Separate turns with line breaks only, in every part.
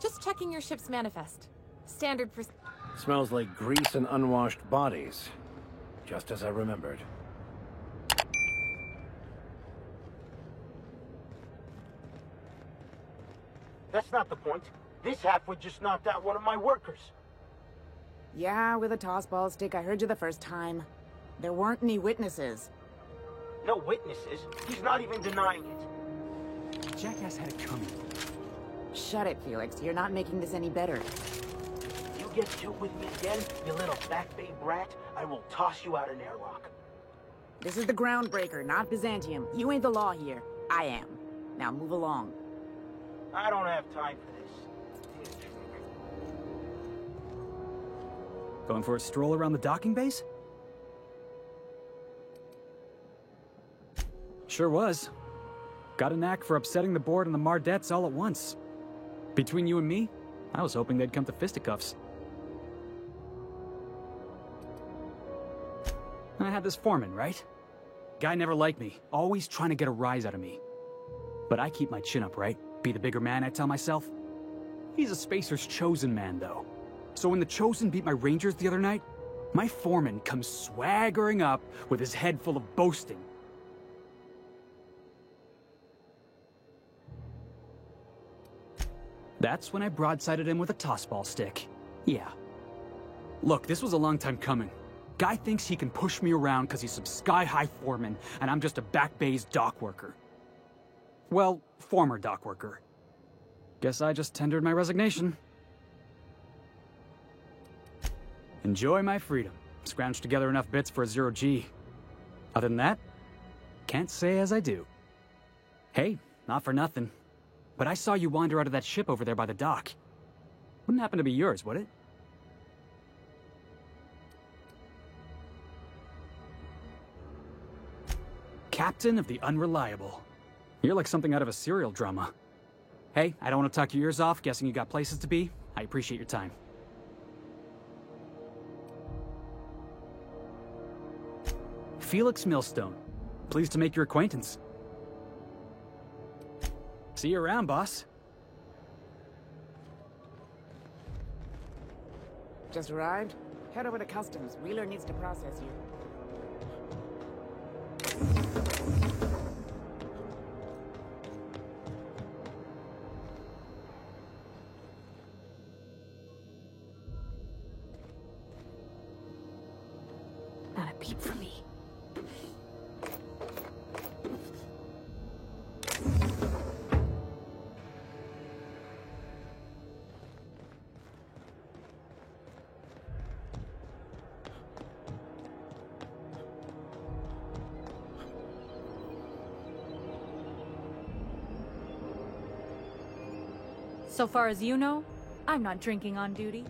Just checking your ship's manifest. Standard for...
Smells like grease and unwashed bodies. Just as I remembered.
That's not the point. This halfwit just knocked out one of my workers.
Yeah, with a tossball stick. I heard you the first time. There weren't any witnesses.
No witnesses? He's not even denying it.
Jackass had it coming.
Shut it, Felix. You're not making this any better.
You get killed with me again, you little Back Bay brat, I will toss you out an airlock.
This is the Groundbreaker, not Byzantium. You ain't the law here. I am. Now move along.
I don't have time for this.
Going for a stroll around the docking base? Sure was. Got a knack for upsetting the board and the Mardettes all at once. Between you and me, I was hoping they'd come to fisticuffs. I had this foreman, right? Guy never liked me, always trying to get a rise out of me. But I keep my chin up, right? Be the bigger man, I tell myself. He's a Spacer's chosen man, though. So when the Chosen beat my Rangers the other night, my foreman comes swaggering up with his head full of boasting. That's when I broadsided him with a tossball stick. Yeah. Look, this was a long time coming. Guy thinks he can push me around because he's some sky-high foreman, and I'm just a Back Bay's dock worker. Well, former dock worker. Guess I just tendered my resignation. Enjoy my freedom. Scrounged together enough bits for a 0G. Other than that, can't say as I do. Hey, not for nothing, but I saw you wander out of that ship over there by the dock. Wouldn't happen to be yours, would it? Captain of the Unreliable. You're like something out of a serial drama. Hey, I don't want to talk your ears off, guessing you got places to be. I appreciate your time. Felix Millstone. Pleased to make your acquaintance. See you around, boss.
Just arrived? Head over to customs. Wheeler needs to process you. Not a peep for me.
So far as you know, I'm not drinking on duty.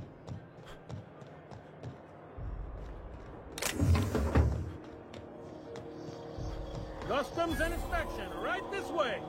Customs and inspection, right this way.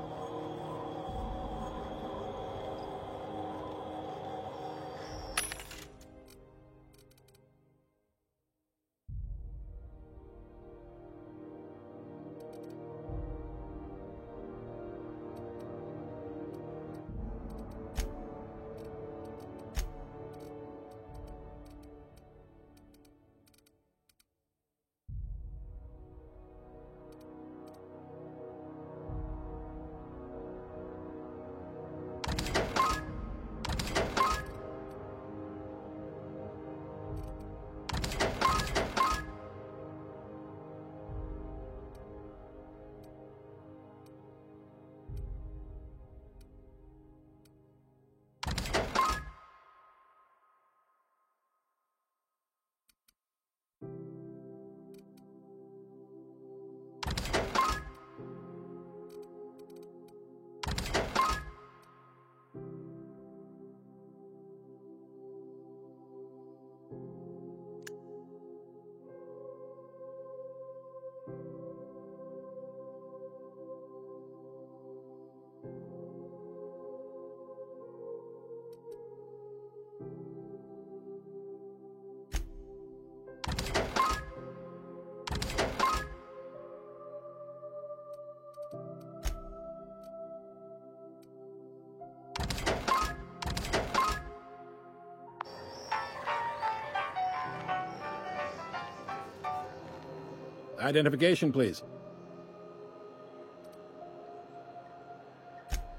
Identification, please.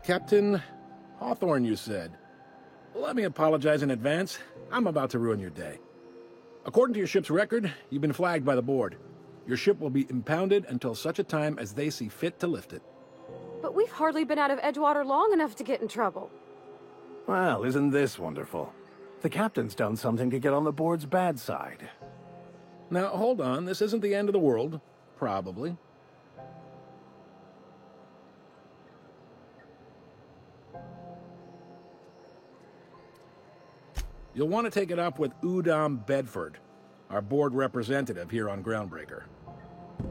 Captain Hawthorne, you said. Let me apologize in advance. I'm about to ruin your day. According to your ship's record, you've been flagged by the board. Your ship will be impounded until such a time as they see fit to lift it.
But we've hardly been out of Edgewater long enough to get in trouble.
Well, isn't this wonderful? The captain's done something to get on the board's bad side.
Now, hold on. This isn't the end of the world. Probably. You'll want to take it up with Udom Bedford, our board representative here on Groundbreaker.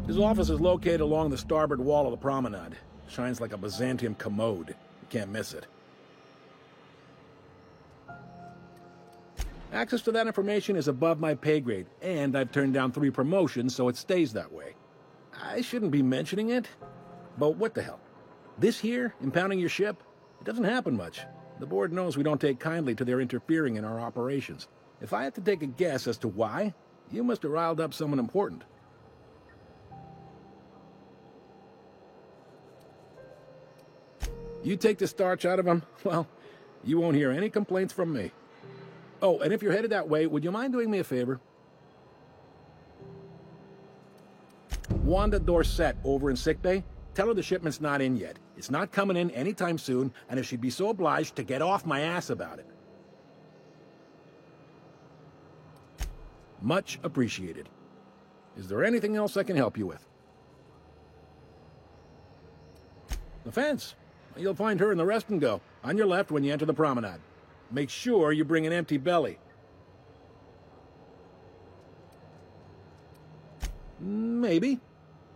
His office is located along the starboard wall of the promenade. Shines like a Byzantium commode. You can't miss it. Access to that information is above my pay grade, and I've turned down 3 promotions, so it stays that way. I shouldn't be mentioning it, but what the hell? This here, impounding your ship, it doesn't happen much. The board knows we don't take kindly to their interfering in our operations. If I had to take a guess as to why, you must have riled up someone important. You take the starch out of them, well, you won't hear any complaints from me. Oh, and if you're headed that way, would you mind doing me a favor? Wanda Dorset over in sickbay, tell her the shipment's not in yet. It's not coming in anytime soon, and if she'd be so obliged to get off my ass about it. Much appreciated. Is there anything else I can help you with? The fence. You'll find her in the rest and go, on your left when you enter the promenade. Make sure you bring an empty belly. Maybe.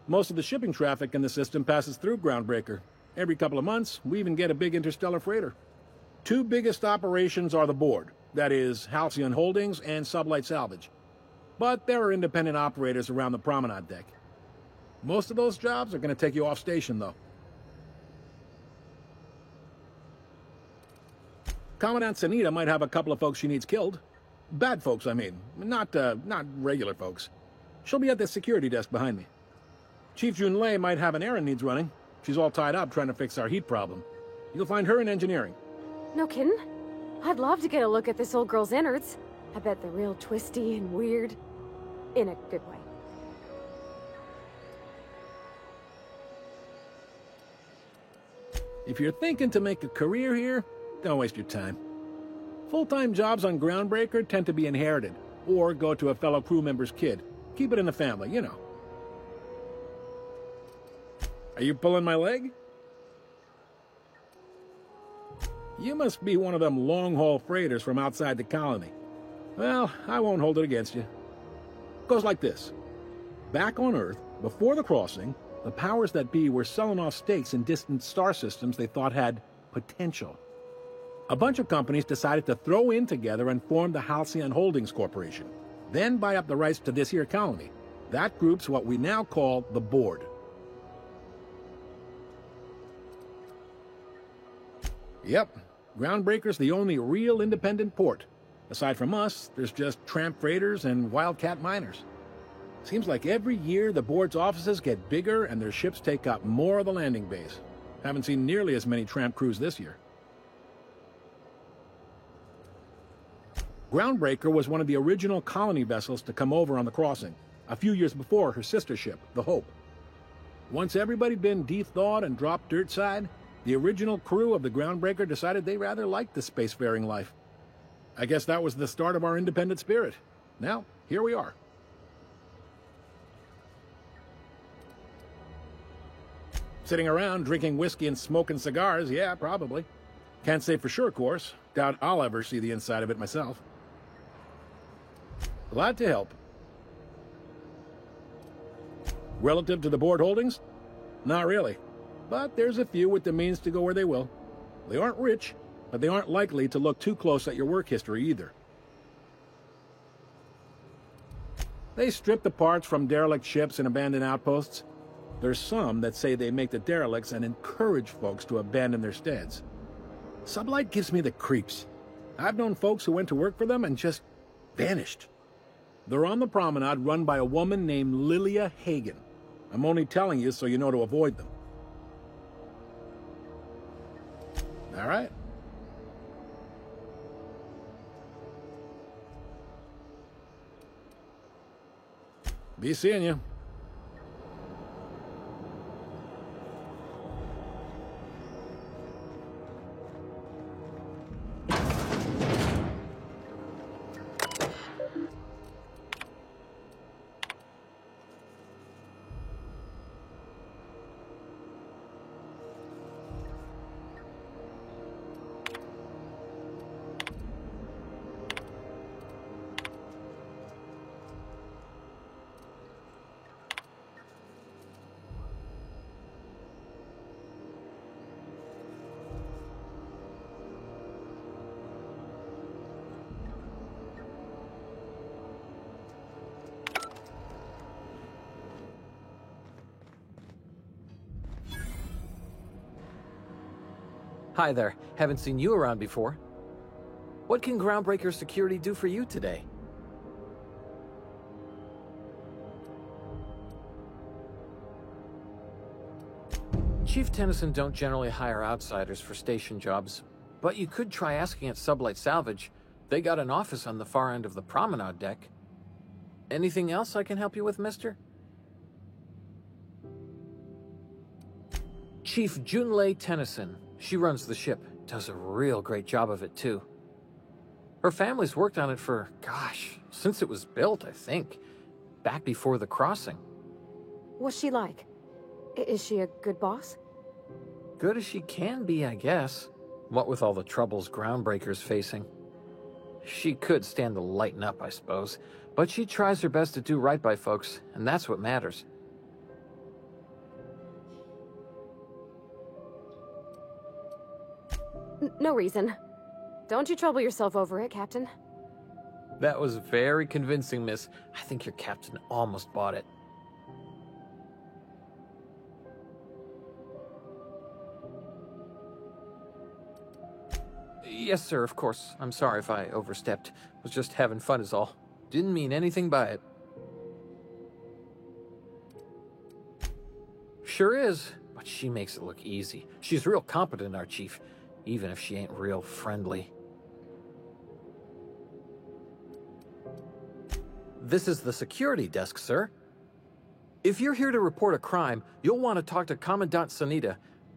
Most of the shipping traffic in the system passes through Groundbreaker. Every couple of months, we even get a big interstellar freighter. 2 biggest operations are the board. That is, Halcyon Holdings and Sublight Salvage. But there are independent operators around the promenade deck. Most of those jobs are going to take you off station, though. Commandant Sanita might have a couple of folks she needs killed. Bad folks, I mean. Not regular folks. She'll be at the security desk behind me. Chief Junlei might have an errand needs running. She's all tied up trying to fix our heat problem. You'll find her in engineering.
No kidding? I'd love to get a look at this old girl's innards. I bet they're real twisty and weird. In a good way.
If you're thinking to make a career here, don't waste your time. Full-time jobs on Groundbreaker tend to be inherited, or go to a fellow crew member's kid. Keep it in the family, you know. Are you pulling my leg? You must be one of them long-haul freighters from outside the colony. Well, I won't hold it against you. Goes like this. Back on Earth, before the crossing, the powers that be were selling off stakes in distant star systems they thought had potential. A bunch of companies decided to throw in together and form the Halcyon Holdings Corporation, then buy up the rights to this here colony. That group's what we now call the Board. Yep, Groundbreaker's the only real independent port. Aside from us, there's just tramp freighters and wildcat miners. Seems like every year the Board's offices get bigger and their ships take up more of the landing base. Haven't seen nearly as many tramp crews this year. Groundbreaker was one of the original colony vessels to come over on the crossing, a few years before her sister ship, the Hope. Once everybody'd been de-thawed and dropped dirt side, the original crew of the Groundbreaker decided they rather liked the spacefaring life. I guess that was the start of our independent spirit. Now, here we are. Sitting around drinking whiskey and smoking cigars, yeah, probably. Can't say for sure, of course. Doubt I'll ever see the inside of it myself. Glad to help. Relative to the Board holdings? Not really. But there's a few with the means to go where they will. They aren't rich, but they aren't likely to look too close at your work history either. They strip the parts from derelict ships and abandoned outposts. There's some that say they make the derelicts and encourage folks to abandon their steads. Sublight gives me the creeps. I've known folks who went to work for them and just vanished. They're on the promenade run by a woman named Lilia Hagen. I'm only telling you so you know to avoid them. All right? Be seeing you.
Hi there. Haven't seen you around before. What can Groundbreaker Security do for you today? Chief Tennyson don't generally hire outsiders for station jobs, but you could try asking at Sublight Salvage. They got an office on the far end of the promenade deck. Anything else I can help you with, mister? Chief Junlei Tennyson. She runs the ship. Does a real great job of it, too. Her family's worked on it for, gosh, since it was built, I think. Back before the crossing.
What's she like? Is she a good boss?
Good as she can be, I guess. What with all the troubles Groundbreaker's facing. She could stand to lighten up, I suppose. But she tries her best to do right by folks, and that's what matters.
No reason. Don't you trouble yourself over it, Captain.
That was very convincing, miss. I think your captain almost bought it. Yes, sir, of course. I'm sorry if I overstepped. Was just having fun is all. Didn't mean anything by it. Sure is, but she makes it look easy. She's real competent, our chief. Even if she ain't real friendly. This is the security desk, sir. If you're here to report a crime, you'll want to talk to Commandant Sanita.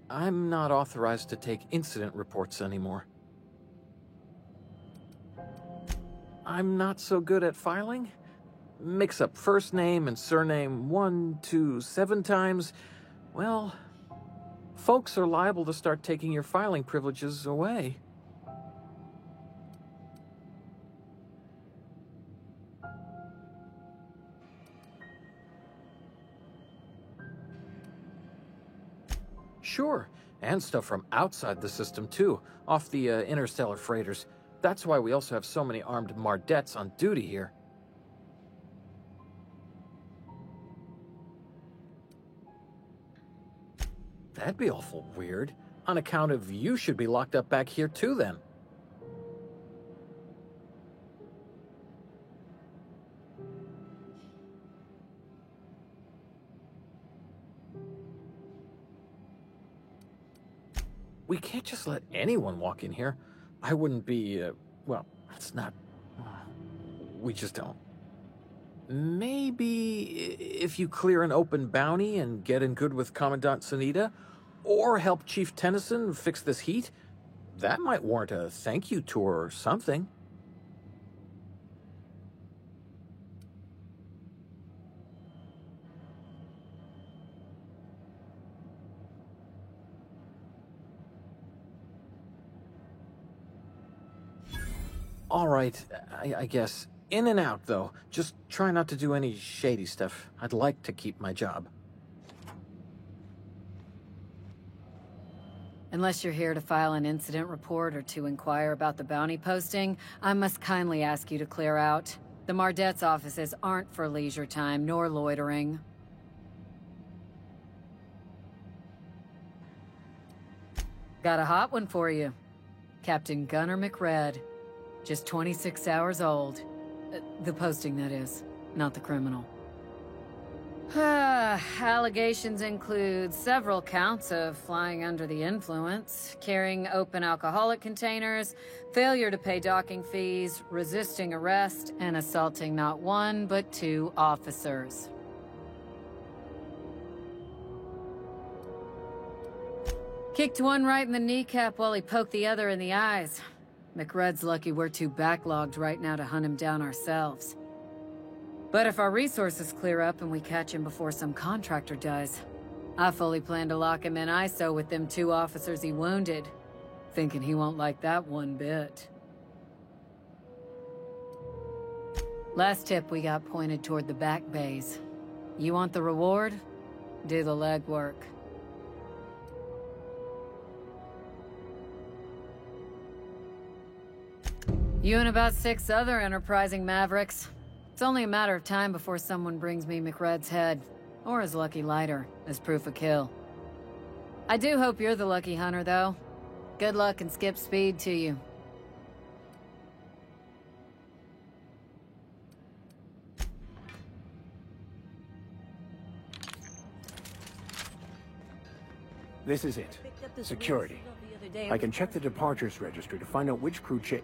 I'm not authorized to take incident reports anymore. I'm not so good at filing. Mix up first name and surname 1, 2, 7 times. Well, folks are liable to start taking your filing privileges away. Sure, and stuff from outside the system too, off the interstellar freighters. That's why we also have so many armed Mardettes on duty here. That'd be awful weird. On account of you should be locked up back here too, then. We can't just let anyone walk in here. I wouldn't be, well, it's not... we just don't. Maybe if you clear an open bounty and get in good with Commandant Sanita, or help Chief Tennyson fix this heat, that might warrant a thank you tour or something. All right, I guess. In and out, though. Just try not to do any shady stuff. I'd like to keep my job.
Unless you're here to file an incident report or to inquire about the bounty posting, I must kindly ask you to clear out. The Mardet's offices aren't for leisure time nor loitering. Got a hot one for you. Captain Gunnar McRed. Just 26 hours old. The posting, that is, not the criminal. Allegations include several counts of flying under the influence, carrying open alcoholic containers, failure to pay docking fees, resisting arrest, and assaulting not one but 2 officers. Kicked one right in the kneecap while he poked the other in the eyes. McRed's lucky we're too backlogged right now to hunt him down ourselves. But if our resources clear up and we catch him before some contractor does, I fully plan to lock him in ISO with them 2 officers he wounded, thinking he won't like that one bit. Last tip we got pointed toward the back bays. You want the reward? Do the legwork. You and about 6 other enterprising mavericks. It's only a matter of time before someone brings me McRed's head, or his lucky lighter, as proof of kill. I do hope you're the lucky hunter, though. Good luck and skip speed to you.
This is it. Security. I can check the departures registry to find out which crew the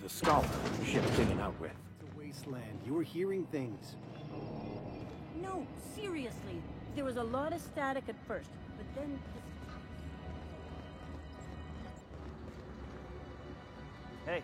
Scholar shipped in and out with.
It's a wasteland. You were hearing things.
No, seriously. There was a lot of static at first, but then...
Hey.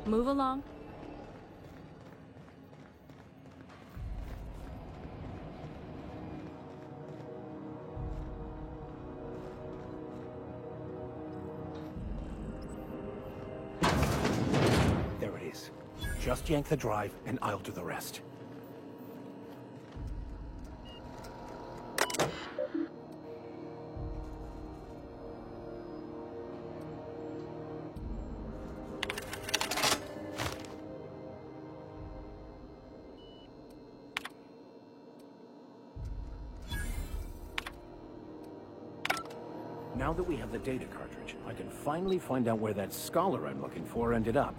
Move along.
There it is. Just yank the drive, and I'll do the rest. Now that we have the data cartridge, I can finally find out where that Scholar I'm looking for ended up.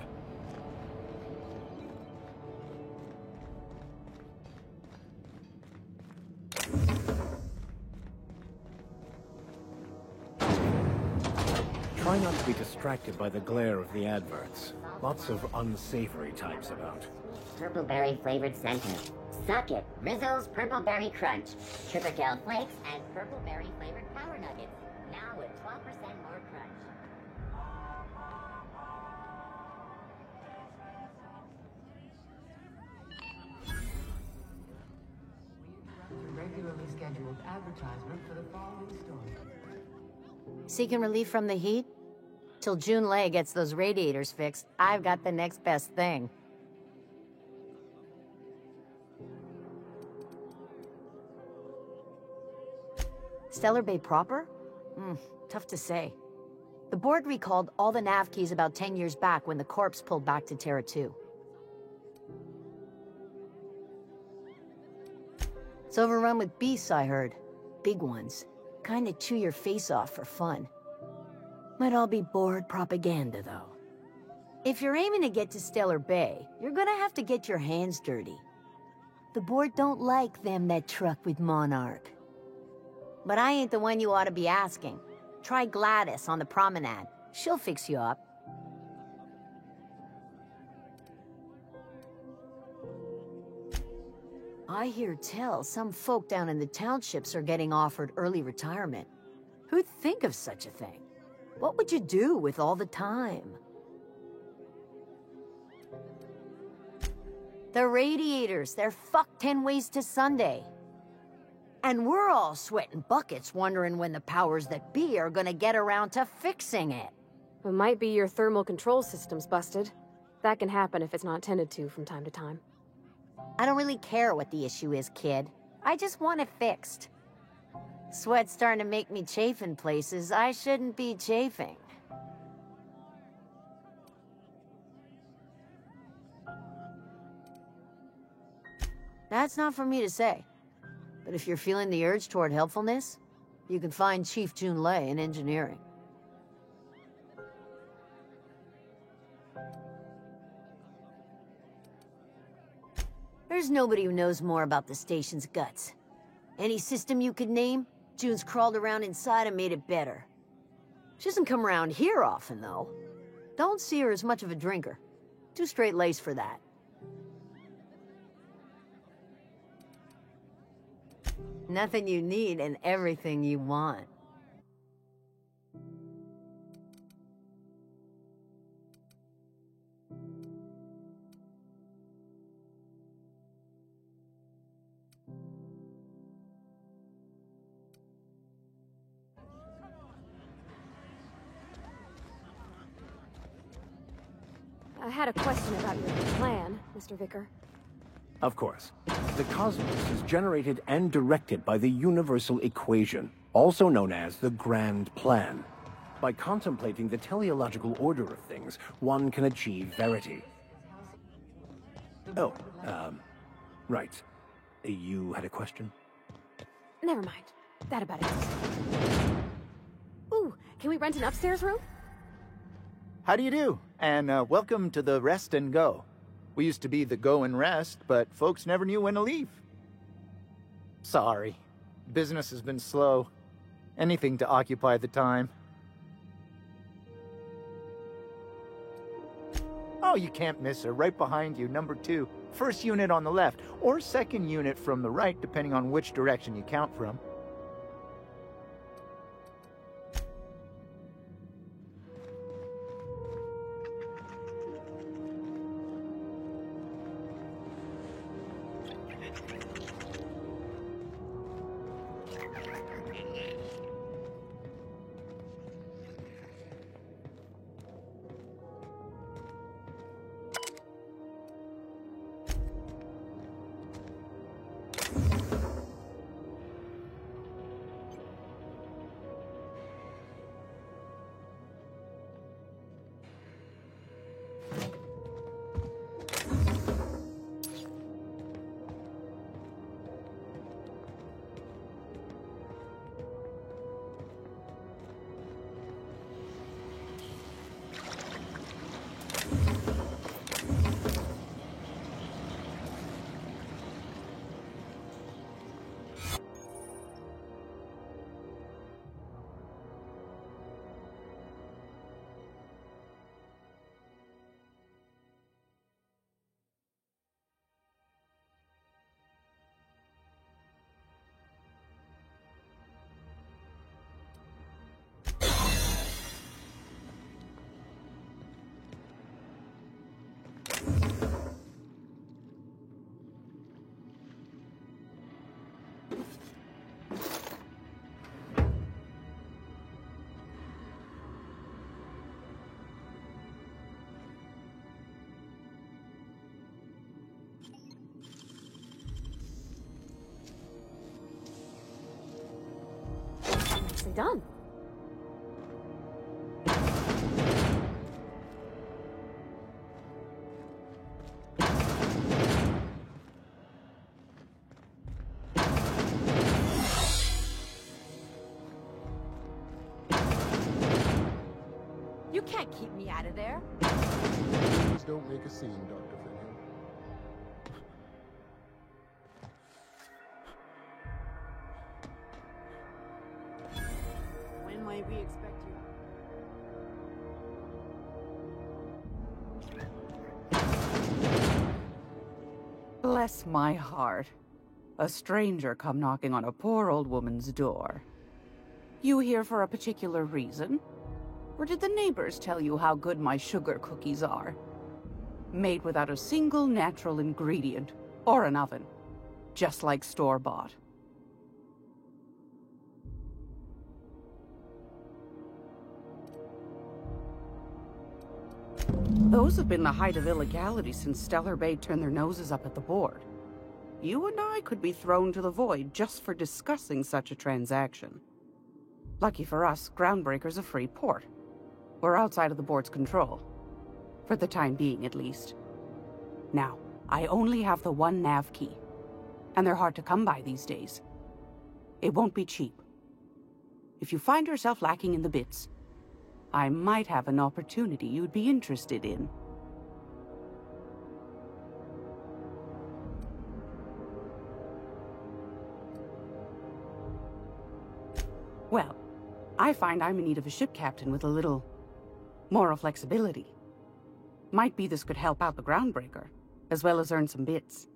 Try not to be distracted by the glare of the adverts. Lots of unsavory types about.
Purple-berry flavored center. Suck it! Rizzo's Purple Berry Crunch. Sugar gel flakes and purple berry flavored power nuggets. Now with 12% more crunch.
Regularly scheduled advertisement for the following story.
Seeking relief from the heat? Till June Lay gets those radiators fixed, I've got the next best thing. Stellar Bay proper? Tough to say. The board recalled all the nav keys about 10 years back when the corpse pulled back to Terra 2. It's overrun with beasts, I heard. Big ones. Kinda chew your face off for fun. Might all be board propaganda, though. If you're aiming to get to Stellar Bay, you're gonna have to get your hands dirty. The board don't like them that truck with Monarch. But I ain't the one you ought to be asking. Try Gladys on the promenade. She'll fix you up. I hear tell some folk down in the townships are getting offered early retirement. Who'd think of such a thing? What would you do with all the time? The radiators, they're fucked 10 ways to Sunday. And we're all sweating buckets wondering when the powers that be are gonna get around to fixing it.
It might be your thermal control system's busted. That can happen if it's not tended to from time to time.
I don't really care what the issue is, kid. I just want it fixed. Sweat's starting to make me chafe in places I shouldn't be chafing. That's not for me to say. But if you're feeling the urge toward helpfulness, you can find Chief Junlei in engineering. There's nobody who knows more about the station's guts. Any system you could name, June's crawled around inside and made it better. She doesn't come around here often, though. Don't see her as much of a drinker. Too straight-laced for that. Nothing you need and everything you want.
I had a question about your plan, Mr. Vicar.
Of course. The cosmos is generated and directed by the Universal Equation, also known as the Grand Plan. By contemplating the teleological order of things, one can achieve verity. Oh, right. You had a question?
Never mind. That about it. Ooh, can we rent an upstairs room?
How do you do? And welcome to the Rest and Go. We used to be the Go and Rest, but folks never knew when to leave. Sorry. Business has been slow. Anything to occupy the time. Oh, you can't miss her. Right behind you, number 2. First unit on the left, or second unit from the right, depending on which direction you count from.
Nicely done.
You can't keep me out of there.
Please don't make a scene, Dr. Finnegan.
When might we expect you?
Bless my heart. A stranger come knocking on a poor old woman's door. You here for a particular reason? Or did the neighbors tell you how good my sugar cookies are? made without a single natural ingredient, or an oven. Just like store-bought. Those have been the height of illegality since Stellar Bay turned their noses up at the board. You and I could be thrown to the void just for discussing such a transaction. Lucky for us, Groundbreaker's a free port. We're outside of the board's control. For the time being, at least. Now, I only have the one nav key. And they're hard to come by these days. It won't be cheap. If you find yourself lacking in the bits, I might have an opportunity you'd be interested in. Well, I find I'm in need of a ship captain with a little moral flexibility. Might be this could help out the Groundbreaker, as well as earn some bits.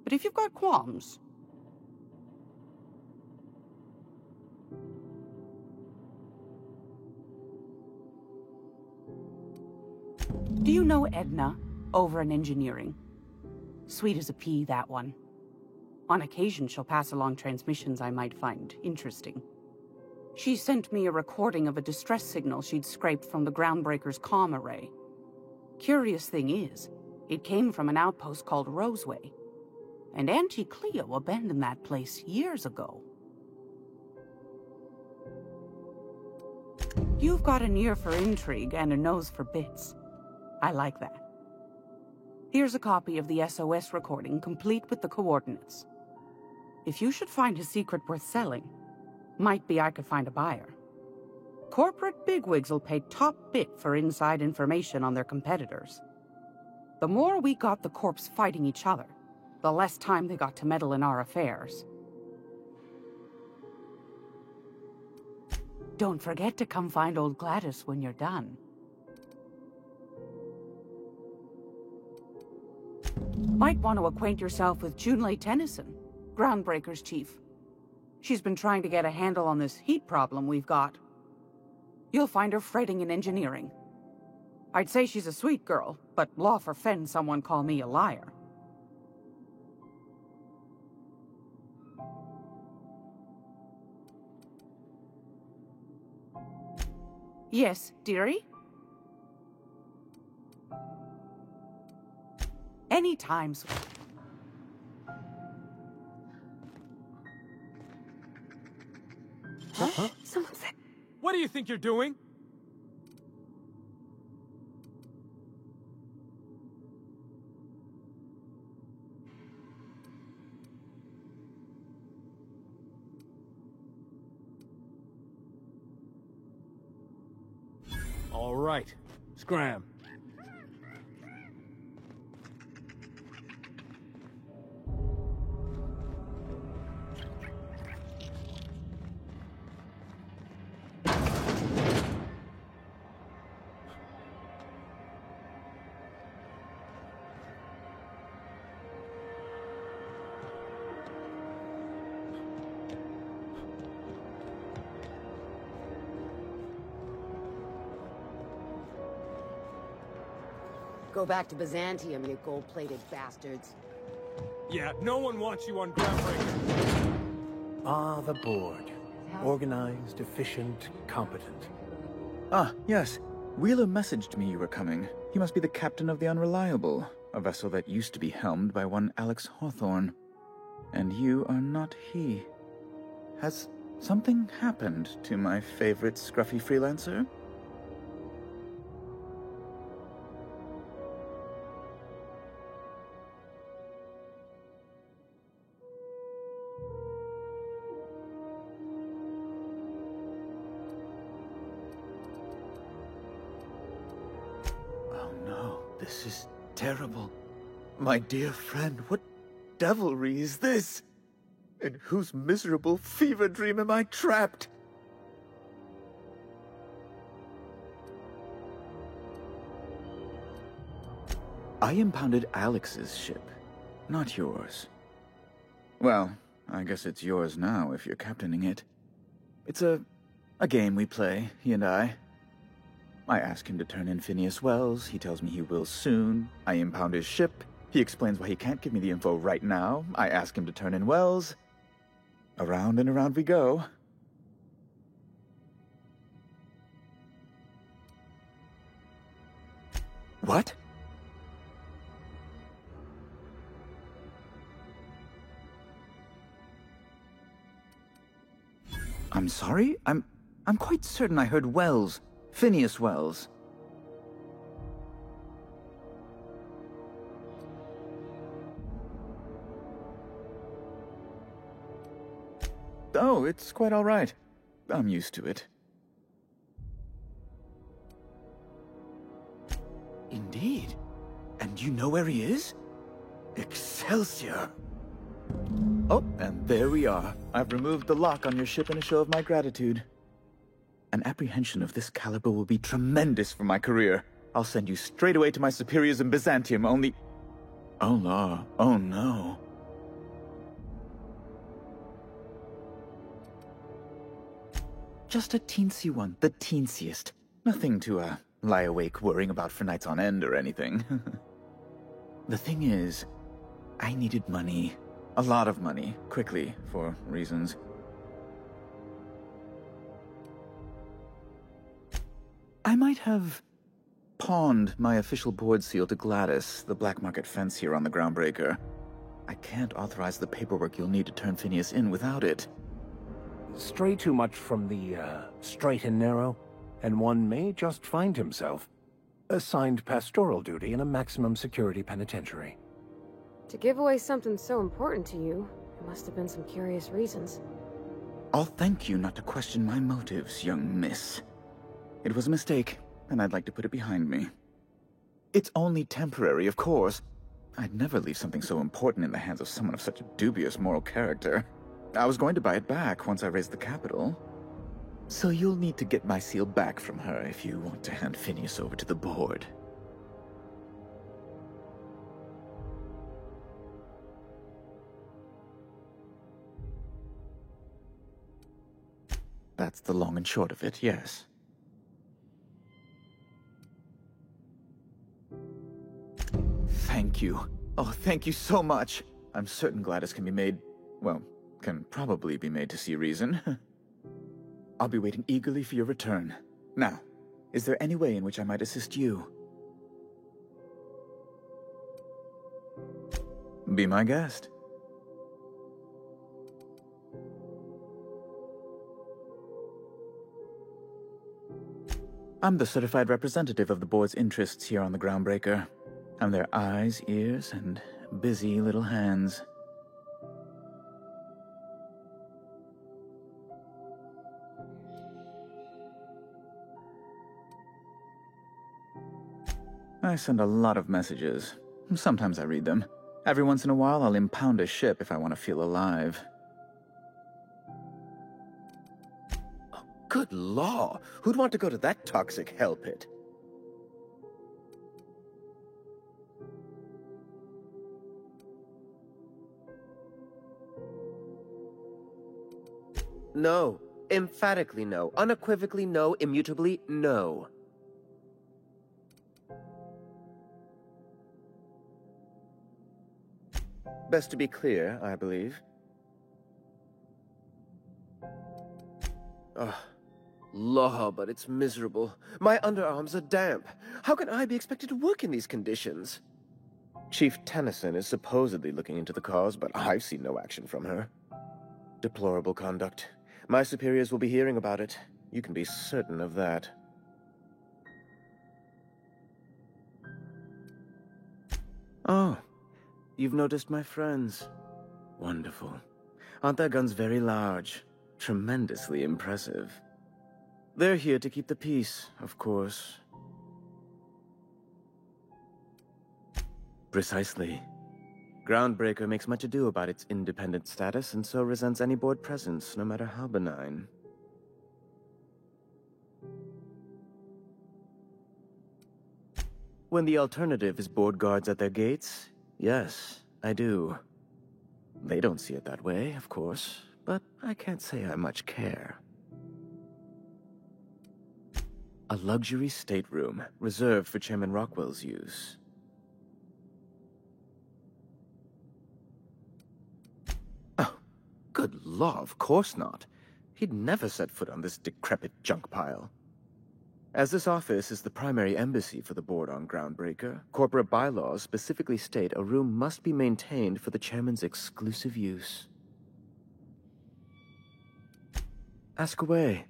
But if you've got qualms... Do you know Edna, over in engineering? Sweet as a pea, that one. On occasion, she'll pass along transmissions I might find interesting. She sent me a recording of a distress signal she'd scraped from the Groundbreaker's comm array. Curious thing is, it came from an outpost called Roseway. And Auntie Cleo abandoned that place years ago. You've got an ear for intrigue and a nose for bits. I like that. Here's a copy of the SOS recording, complete with the coordinates. If you should find a secret worth selling, might be I could find a buyer. Corporate bigwigs will pay top bit for inside information on their competitors. The more we got the corps fighting each other, the less time they got to meddle in our affairs. Don't forget to come find old Gladys when you're done. Might want to acquaint yourself with Junlei Tennyson, Groundbreaker's chief. She's been trying to get a handle on this heat problem we've got. You'll find her fretting in engineering. I'd say she's a sweet girl, but law forfend someone call me a liar. Yes, dearie? Anytime, sweet.
Huh?
Someone said...
What do you think you're doing?
All right. Scram.
Go back to Byzantium, you gold-plated bastards.
Yeah, no one wants you on Groundbreaker.
Ah, the board. Organized, efficient, competent.
Ah, yes. Wheeler messaged me you were coming. He must be the captain of the Unreliable, a vessel that used to be helmed by one Alex Hawthorne. And you are not he. Has something happened to my favorite scruffy freelancer? This is terrible. My dear friend, what devilry is this? In whose miserable fever dream am I trapped? I impounded Alex's ship, not yours. Well, I guess it's yours now if you're captaining it. It's a game we play, he and I. I ask him to turn in Phineas Wells. He tells me he will soon. I impound his ship. He explains why he can't give me the info right now. I ask him to turn in Wells. Around and around we go. What? I'm sorry? I'm quite certain I heard Wells. Phineas Wells. Oh, it's quite all right. I'm used to it. Indeed. And you know where he is? Excelsior! Oh, and there we are. I've removed the lock on your ship in a show of my gratitude. An apprehension of this caliber will be tremendous for my career. I'll send you straight away to my superiors in Byzantium, only... Oh, la. Oh, no. Just a teensy one, the teensiest. Nothing to, lie awake worrying about for nights on end or anything. The thing is, I needed money. A lot of money, quickly, for reasons. I might have pawned my official board seal to Gladys, the black market fence here on the Groundbreaker. I can't authorize the paperwork you'll need to turn Phineas in without it.
Stray too much from the, straight and narrow, and one may just find himself assigned pastoral duty in a maximum security penitentiary.
To give away something so important to you, there must have been some curious reasons.
I'll thank you not to question my motives, young miss. It was a mistake, and I'd like to put it behind me. It's only temporary, of course. I'd never leave something so important in the hands of someone of such a dubious moral character. I was going to buy it back once I raised the capital. So you'll need to get my seal back from her if you want to hand Phineas over to the board. That's the long and short of it, yes. Thank you. Oh, thank you so much. I'm certain Gladys can be made, well, can probably be made to see reason. I'll be waiting eagerly for your return. Now, is there any way in which I might assist you? Be my guest. I'm the certified representative of the board's interests here on the Groundbreaker. I'm their eyes, ears, and busy little hands. I send a lot of messages. Sometimes I read them. Every once in a while, I'll impound a ship if I want to feel alive.
Oh, good law! Who'd want to go to that toxic hell pit? No. Emphatically no. Unequivocally no. Immutably no. Best to be clear, I believe. Ugh. Law, but it's miserable. My underarms are damp. How can I be expected to work in these conditions? Chief Tennyson is supposedly looking into the cause, but I've seen no action from her. Deplorable conduct. My superiors will be hearing about it. You can be certain of that. Oh. You've noticed my friends. Wonderful. Aren't their guns very large? Tremendously impressive. They're here to keep the peace, of course. Precisely. Groundbreaker makes much ado about its independent status, and so resents any board presence, no matter how benign. When the alternative is board guards at their gates, yes, I do. They don't see it that way, of course, but I can't say I much care. A luxury stateroom reserved for Chairman Rockwell's use. Oh, good law, of course not. He'd never set foot on this decrepit junk pile. As this office is the primary embassy for the board on Groundbreaker, corporate bylaws specifically state a room must be maintained for the chairman's exclusive use. Ask away.